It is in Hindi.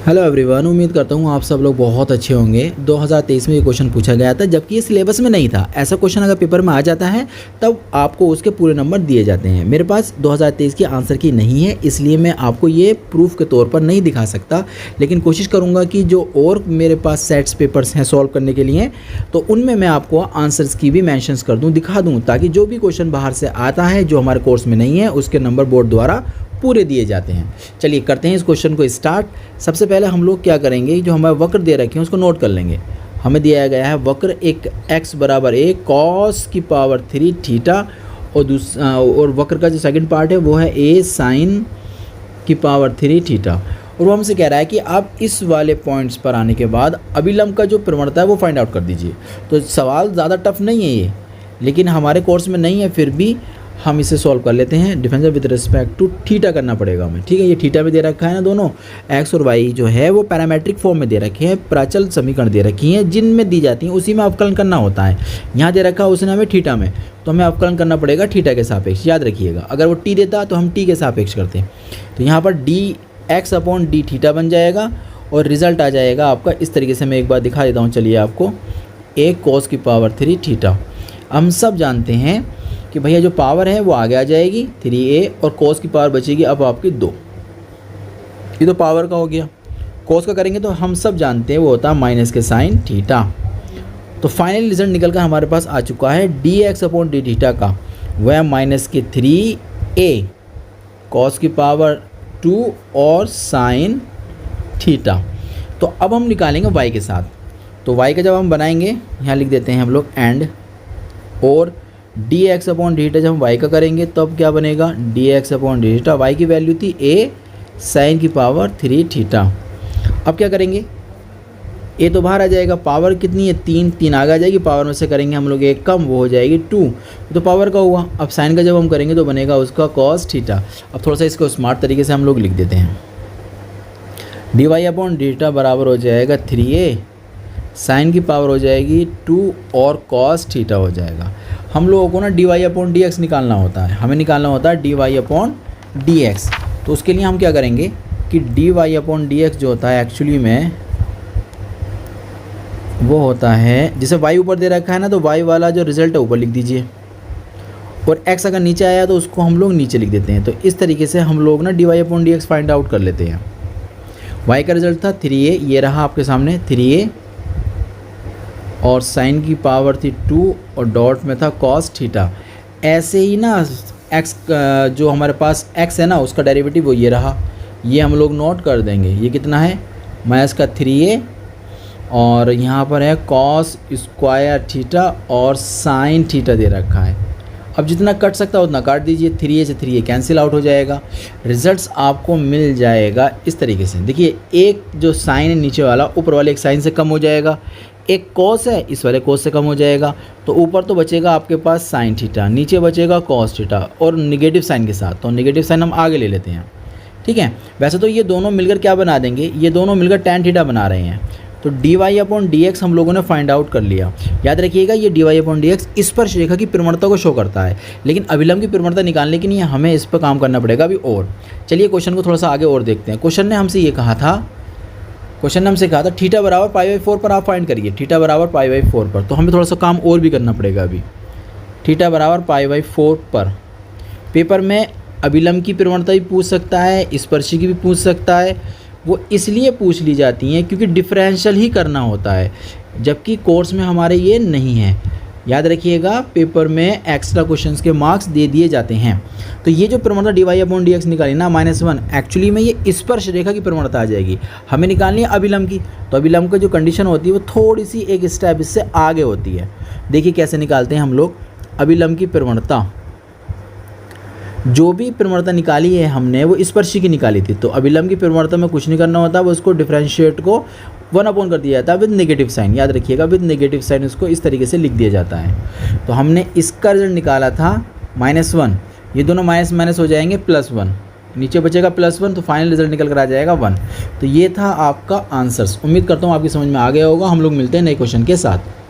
हेलो एवरीवन, उम्मीद करता हूँ आप सब लोग बहुत अच्छे होंगे। 2023 में ये क्वेश्चन पूछा गया था, जबकि ये सिलेबस में नहीं था। ऐसा क्वेश्चन अगर पेपर में आ जाता है तब आपको उसके पूरे नंबर दिए जाते हैं। मेरे पास 2023 की आंसर की नहीं है, इसलिए मैं आपको ये प्रूफ के तौर पर नहीं दिखा सकता, लेकिन कोशिश करूँगा कि जो और मेरे पास सेट्स पेपर्स हैं सॉल्व करने के लिए, तो उनमें मैं आपको आंसर्स की भी मैंशंस कर दूँ, दिखा दूँ, ताकि जो भी क्वेश्चन बाहर से आता है जो हमारे कोर्स में नहीं है उसके नंबर बोर्ड द्वारा पूरे दिए जाते हैं। चलिए करते हैं इस क्वेश्चन को स्टार्ट। सबसे पहले हम लोग क्या करेंगे, जो हमारे वक्र दे रखे हैं उसको नोट कर लेंगे। हमें दिया गया है वक्र एक x बराबर a cos की पावर 3 थीटा, और वक्र का जो सेकंड पार्ट है वो है a sin की पावर 3 थीटा। और वो हमसे कह रहा है कि आप इस वाले पॉइंट्स पर आने के बाद अभिलंब का जो प्रवणता है वो फाइंड आउट कर दीजिए। तो सवाल ज़्यादा टफ नहीं है ये, लेकिन हमारे कोर्स में नहीं है, फिर भी हम इसे सॉल्व कर लेते हैं। Differential with respect to theta करना पड़ेगा हमें, ठीक है। ये थीटा में दे रखा है ना, दोनों एक्स और वाई जो है वो पैरामेट्रिक फॉर्म में दे रखे हैं, प्राचल समीकरण दे रखी हैं, जिनमें दी जाती हैं उसी में अवकलन करना होता है। यहाँ दे रखा है उसने हमें थीटा में, तो हमें अवकलन करना पड़ेगा थीटा के सापेक्ष, याद रखिएगा। अगर वो टी देता तो हम टी के सापेक्ष करते हैं, तो यहाँ पर D x upon D theta बन जाएगा और रिजल्ट आ जाएगा आपका इस तरीके से। मैं एक बार दिखा देता हूँ, चलिए आपको। ए कॉस की पावर 3 थीटा। हम सब जानते हैं कि भैया जो पावर है वो आगे आ जाएगी 3a, और कोस की पावर बचेगी अब आपकी 2। ये तो पावर का हो गया। कोस का करेंगे तो हम सब जानते हैं वो होता है माइनस के साइन थीटा। तो फाइनल रिजल्ट निकल कर हमारे पास आ चुका है D x upon D theta का, वह माइनस के 3a कॉस की पावर 2 और साइन थीटा। तो अब हम निकालेंगे y के साथ। तो y का जब हम बनाएंगे, यहाँ लिख देते हैं हम लोग एंड, और D x upon D theta जब हम y का करेंगे तो अब क्या बनेगा, D x upon D theta. y की वैल्यू थी a साइन की पावर 3 थीटा। अब क्या करेंगे, a तो बाहर आ जाएगा, पावर कितनी है 3 आगे आ जाएगी, पावर में से करेंगे हम लोग एक कम, वो हो जाएगी 2, तो पावर का हुआ। अब साइन का जब हम करेंगे तो बनेगा उसका कॉस थीटा। अब थोड़ा सा इसको स्मार्ट तरीके से हम लोग लिख देते हैं, D Y upon D theta बराबर हो जाएगा 3a, साइन की पावर हो जाएगी 2 और कॉस थीटा हो जाएगा। हम लोगों को ना D Y upon D X निकालना होता है, हमें निकालना होता है D Y upon D X. तो उसके लिए हम क्या करेंगे कि D Y upon D X जो होता है एक्चुअली में वो होता है, जैसे वाई ऊपर दे रखा है ना, तो वाई वाला जो रिजल्ट है ऊपर लिख दीजिए, और एक्स अगर नीचे आया तो उसको हम लोग नीचे लिख देते हैं। तो इस तरीके से हम लोग ना D Y upon D x find out कर लेते हैं। वाई का रिजल्ट था 3a, ये रहा आपके सामने 3a, और साइन की पावर थी 2 और डॉट में था कॉस थीटा। ऐसे ही ना x जो हमारे पास x है ना उसका डेरिवेटिव वो ये रहा, ये हम लोग नोट कर देंगे। ये कितना है, माइनस का 3a, और यहाँ पर है कॉस स्क्वायर थीटा और साइन थीटा दे रखा है। अब जितना कट सकता है उतना काट दीजिए, 3a से 3a कैंसिल आउट हो जाएगा। रिजल्ट्स आपको मिल जाएगा इस तरीके से। देखिए, एक जो साइन है नीचे वाला ऊपर वाले एक साइन से कम हो जाएगा, एक कॉस है इस वाले कॉस से कम हो जाएगा, तो ऊपर तो बचेगा आपके पास साइन थीटा, नीचे बचेगा कॉस थीटा और निगेटिव साइन के साथ। तो निगेटिव साइन हम आगे ले लेते हैं, ठीक है। वैसे तो ये दोनों मिलकर क्या बना देंगे, ये दोनों मिलकर टैन थीटा बना रहे हैं। तो d Y upon D x हम लोगों ने फाइंड आउट कर लिया। याद रखिएगा, ये d Y upon D x स्पर्श रेखा की प्रवणता को शो करता है, लेकिन अभिलंब की प्रवणता निकालने के लिए हमें इस पर काम करना पड़ेगा अभी और। चलिए क्वेश्चन को थोड़ा सा आगे और देखते हैं। क्वेश्चन ने हमसे कहा था थीटा बराबर पाई बाई 4 पर आप फाइंड करिए, थीटा बराबर पाई बाई 4 पर। तो हमें थोड़ा सा काम और भी करना पड़ेगा अभी। थीटा बराबर पाई बाई 4 पर पेपर में अभिलंब की प्रवणता भी पूछ सकता है, स्पर्शी की भी पूछ सकता है। वो इसलिए पूछ ली जाती हैं क्योंकि डिफरेंशियल ही करना होता है, जबकि कोर्स में हमारे ये नहीं है। याद रखिएगा, पेपर में एक्स्ट्रा क्वेश्चंस के मार्क्स दे दिए जाते हैं। तो ये जो प्रवणता d Y upon D x निकाली ना -1, एक्चुअली में ये स्पर्श रेखा की प्रवणता आ जाएगी। हमें निकालनी है अभिलंब की, तो अभिलंब की जो कंडीशन होती है वो थोड़ी सी एक स्टेप इससे आगे होती है। देखिए कैसे निकालते हैं हम लोग अभिलंब की प्रवणता। जो भी प्रवणता निकाली है हमने वो स्पर्शी की निकाली थी, तो अभिलंब की प्रवणता में कुछ नहीं करना होता, वो उसको डिफरेंशिएट को 1 अपॉन कर दिया जाता है विद नेगेटिव साइन। याद रखिएगा, विद नेगेटिव साइन उसको इस तरीके से लिख दिया जाता है। तो हमने इसका रिजल्ट निकाला था -1, ये दोनों माइनस माइनस हो जाएंगे +1, नीचे बचेगा +1, तो फाइनल रिजल्ट निकल कर आ जाएगा 1। तो ये था आपका आंसर्स। उम्मीद करता हूँ आपकी समझ में आ गया होगा। हम लोग मिलते हैं नए क्वेश्चन के साथ।